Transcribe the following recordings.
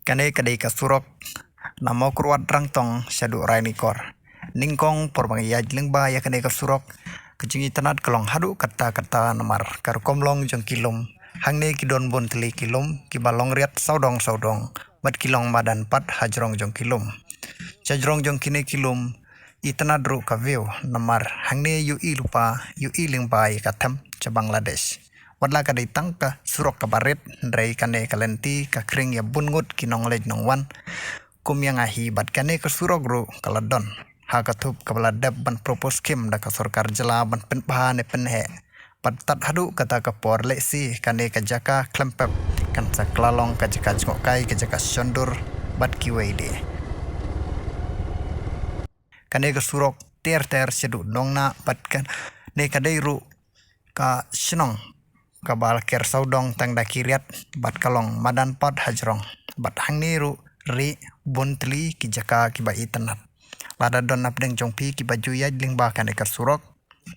Kane kadai kasurok namo kurwat rangtong syadu rainikor. Ningkong porbang yaj lingba ya kane kasurok kecing itanat kelong hadu kata namar karukomlong jong kilom hangne kidon bon teli kilom kibalong riat saudong mat kilong madan pat hajrong jong kilom chajrong jong kine kilom itanat ru kaveo namar hangne yu lupa yu lingba ya katem ca Bangladesh. Wadla kadai tangka surok kabaret ndrai kane kalenti kakring ya bungut kinong lej nongwan kum yang ahi bat kane ke surok ru kaladon ha katup kabala deb ban propose kim da ka sarkar jela ban pen bahane penhe pat tat hadu kata kapor lesi kane ka jaka klempep kan sa klalong ka jaka jok kai ka jaka shondur bat kiweide kane ke surok ter sedu nongna bat kan ne kadai ru ka shnong kabal ker saudong tang da kiriat bat kalong madan pat hajrong bat hangniru ri bontli ki jaka ki ba itanat lada don napdeng jongpi ki baju ya lingba kan ekar surok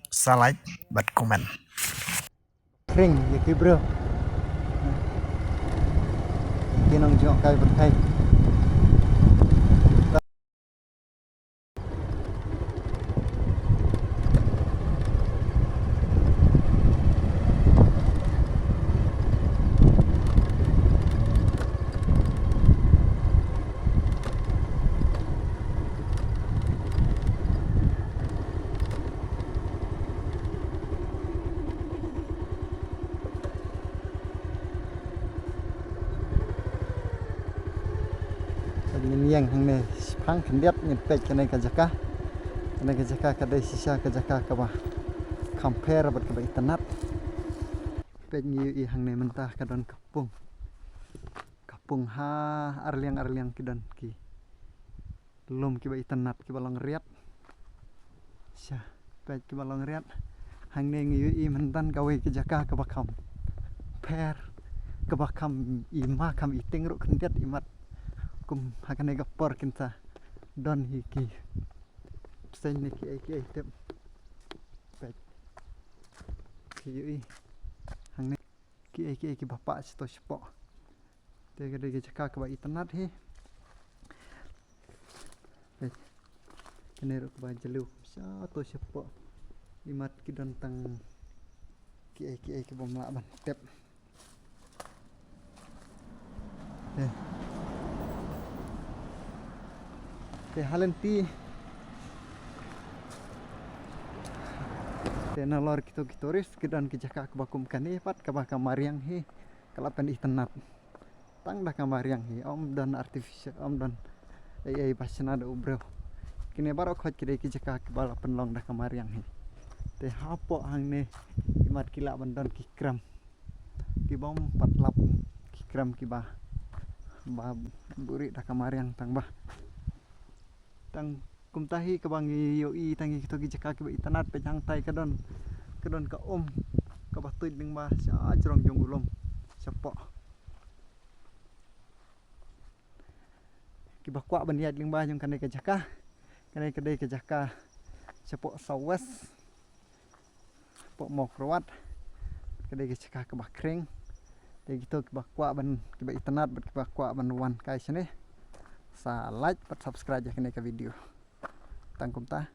salai bat komen kring ya ki bro kinong jok kai bat kai yang hang pang kendiat ngepek kene ka jaka kadai sisa ka jaka ka ba compare bat ka ba itanat pek ngi i hang mentah kadon kapung ha arliang kidan ki lum ki ba itanat ki balong riat sya pek ki balong riat hang ngi i mentan ka we ka jaka ka ba compare ka ba ima kam iting ru kendiat imat kum hakane gapor kinta don hiki sen ni ki tem pek ki hang ne ki bapak sto spo te gede ge jaka ka ba itanat he pek kene ro ba jelu sa to spo imat ki don tang ki bom la ban tep te halenti te nalor kitoris kidan ki jaka ka bakum kane pat ka ba kamariang he kalapan itanat tang da kamariang he om dan artificial om dan ai pasna da ubro kine barok khot kide ki jaka ka bala penlong da kamariang he te hapo hang ne imat kila bandon ki kram ki bom patlap ki kram ki ba buri da kamariang tang ba tang kumtahi ke bangi yoi tangi kita gi jaka ke itanat pe jang tai kadon ka ka batuit ning ba sa jrong jong ulom sepo ki bakwa ban yat ling ba jong kane ke jaka sepo sawes po mokrowat kade ke jaka ke bakring te gitu ke bakwa ban ke itanat bat ke bakwa ban wan kai sene sa like pat subscribe ya kene ka video tangkum ta